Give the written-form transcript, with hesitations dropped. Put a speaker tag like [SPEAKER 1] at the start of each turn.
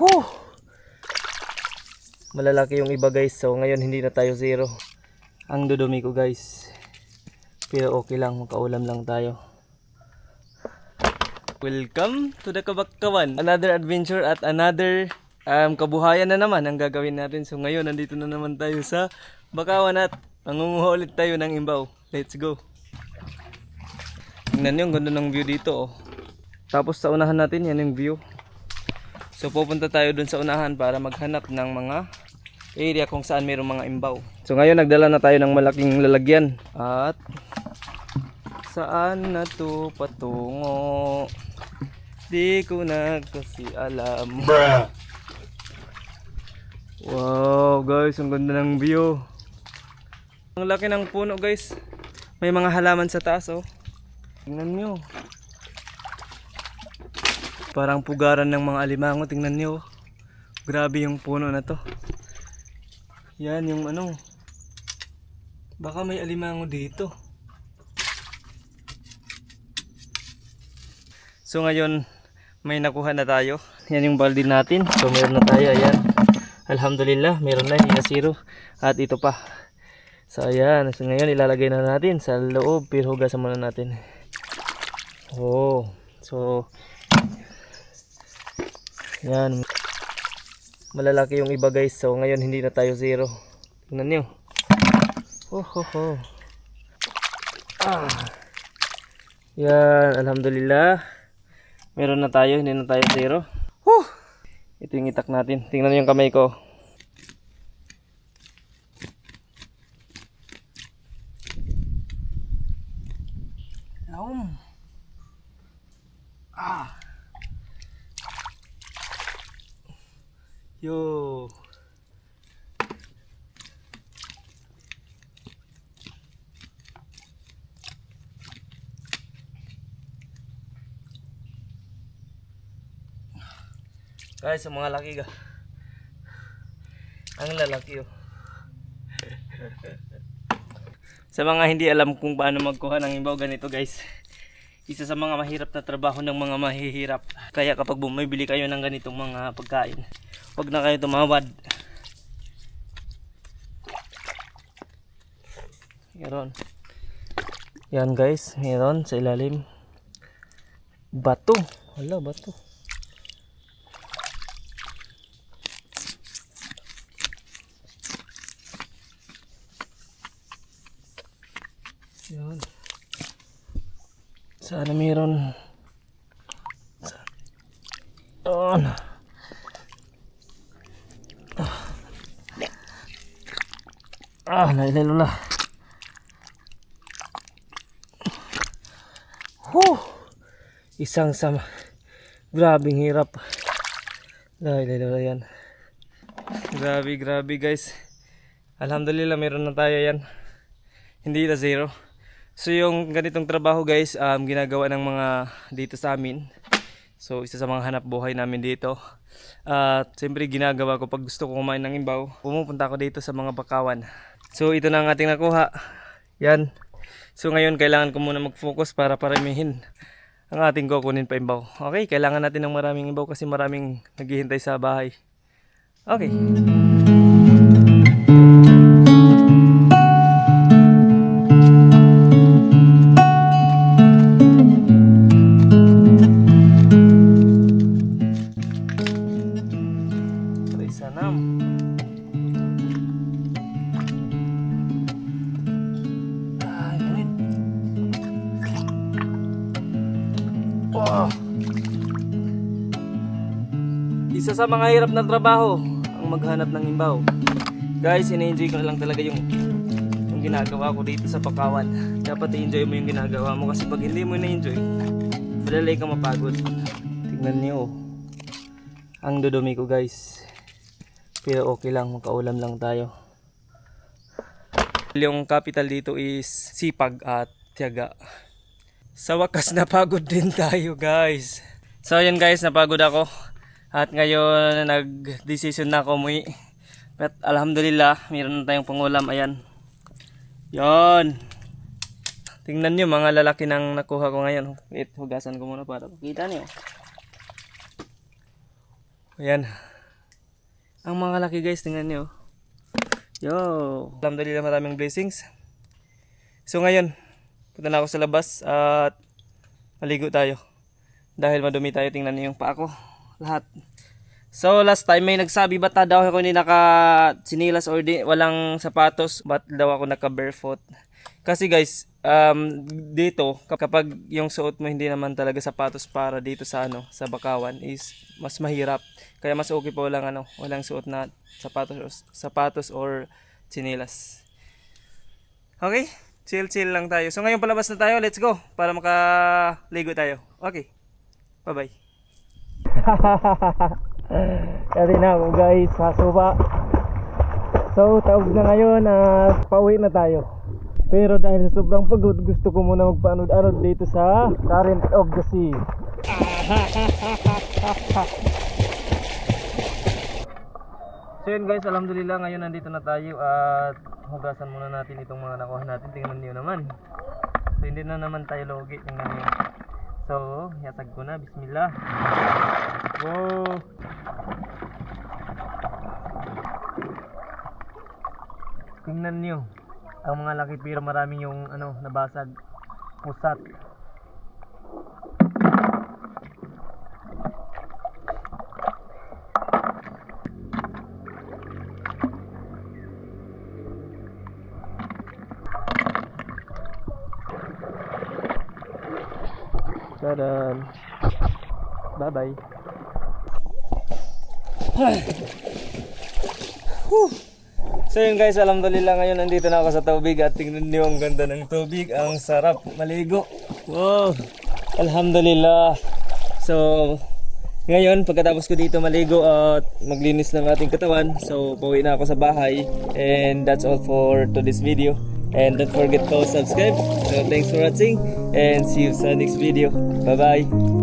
[SPEAKER 1] Whew! Malalaki yung iba guys, so ngayon hindi na tayo zero. Ang dudumi ko guys, pero okay lang, makaulam lang tayo. Welcome to the Kabakkawan. Another adventure at another kabuhayan na naman ang gagawin natin. So ngayon nandito na naman tayo sa Bakawan at mangunguha ulit tayo ng imbaw. Let's go. Tingnan nyo, ang ganda ng view dito oh. Tapos sa unahan natin, yan yung view. So pupunta tayo dun sa unahan para maghanap ng mga area kung saan mayroong mga imbaw. So ngayon nagdala na tayo ng malaking lalagyan. At saan na to patungo? Di ko na kasi alam. Wow guys, ang ganda ng view. Ang laki ng puno guys. May mga halaman sa taas oh. Tingnan nyo. Parang pugaran ng mga alimango. Tingnan nyo. Grabe yung puno na to. Yan yung ano. Baka may alimango dito. So ngayon may nakuha na tayo. Yan yung balde natin. So meron na tayo. Ayan. Alhamdulillah. Meron na. Hindi na zero. At ito pa. So ayan. So ngayon ilalagay na natin sa loob. Pero hugasan muna natin. Oh. So yan. Malalaki yung iba guys. So ngayon hindi na tayo zero. Tingnan nyo. Oh. Yan. Alhamdulillah. Meron na tayo. Hindi na tayo zero. Ito yung itak natin. Tingnan nyo yung kamay ko. Yo. Guys, ang mga laki ga. Ang lalaki oh. Sa mga hindi alam kung paano magkuha ng imbaw, ganito guys. Isa sa mga mahirap na trabaho ng mga mahihirap. Kaya kapag bumibili kayo ng ganitong mga pagkain, huwag na kayo tumawad. Meron. Yan guys, meron sa ilalim. Bato. Wala, bato. Yan. Sana meron. On. Nailalo na. Isang sama. Grabing hirap. Nailalo na yan. Grabe guys. Alhamdulillah meron na tayo yan. Hindi na zero. So yung ganitong trabaho guys, ginagawa ng mga dito sa amin. So isa sa mga hanap buhay namin dito. At siyempre ginagawa ko pag gusto ko kumain ng imbaw, pumupunta ako dito sa mga bakawan. So ito na ang ating nakuha. Yan. So ngayon kailangan ko muna mag-focus para paramihin ang ating kukunin pa imbaw. Okay, kailangan natin ng maraming imbaw kasi maraming naghihintay sa bahay. Okay. Isa sa mga hirap na trabaho ang maghanap ng imbaw. Guys, ina-enjoy ko na lang talaga yung ginagawa ko dito sa Bakawan. Dapat i-enjoy mo yung ginagawa mo kasi pag hindi mo na-enjoy, madali kang mapagod. Tingnan niyo. Ang dudumi ko guys. Pero okay lang, makaulam lang tayo. Yung capital dito is sipag at tiyaga. Sa wakas napagod din tayo guys. So yun guys, napagod ako. At ngayon nag-decision na ako umuwi. But alhamdulillah, mayroon na tayong pangulam. Ayan. Yon. Tingnan nyo mga lalaki nang nakuha ko ngayon. Wait, hugasan ko muna para makita nyo. Ayan. Ang mga laki guys, tingnan nyo. Yo! Alhamdulillah maraming blessings. So ngayon, punta na ako sa labas at maligo tayo. Dahil madumi tayo, tingnan nyo yung paa ko. Lahat. So last time may nagsabi ba't daw ako hindi naka sinilas or walang sapatos, ba't daw ako naka barefoot. Kasi guys, dito kapag yung suot mo hindi naman talaga sapatos para dito sa sa Bakawan is mas mahirap. Kaya mas okay pa walang suot na sapatos or sinilas. Okay? Chill lang tayo. So ngayon palabas na tayo, let's go para makaligo tayo. Okay. Bye-bye. Kasi na ako guys, sa suba. So taog na ngayon at pauwi na tayo. Pero dahil sa sobrang pagod, gusto ko muna magpaanod-anod dito sa Current of the Sea. So yun guys, alhamdulillah ngayon nandito na tayo at hugasan muna natin itong mga nakuha natin. Tingnan niyo naman. So hindi na naman tayo logi, tingnan niyo. So, yatag ko na, bismillah. Wow. Tingnan niyo. Ang mga laki pero marami yung nabasag. Pusat. Tadan. Bye-bye. So yun guys, alhamdulillah ngayon nandito na ako sa tubig at tingnan niyo ang ganda ng tubig, ang sarap maligo. Wow, alhamdulillah. So ngayon pagkatapos ko dito maligo at maglinis ng ating katawan, so pauwi na ako sa bahay. And that's all for today's video. And don't forget to subscribe. So thanks for watching and see you sa next video. Bye bye.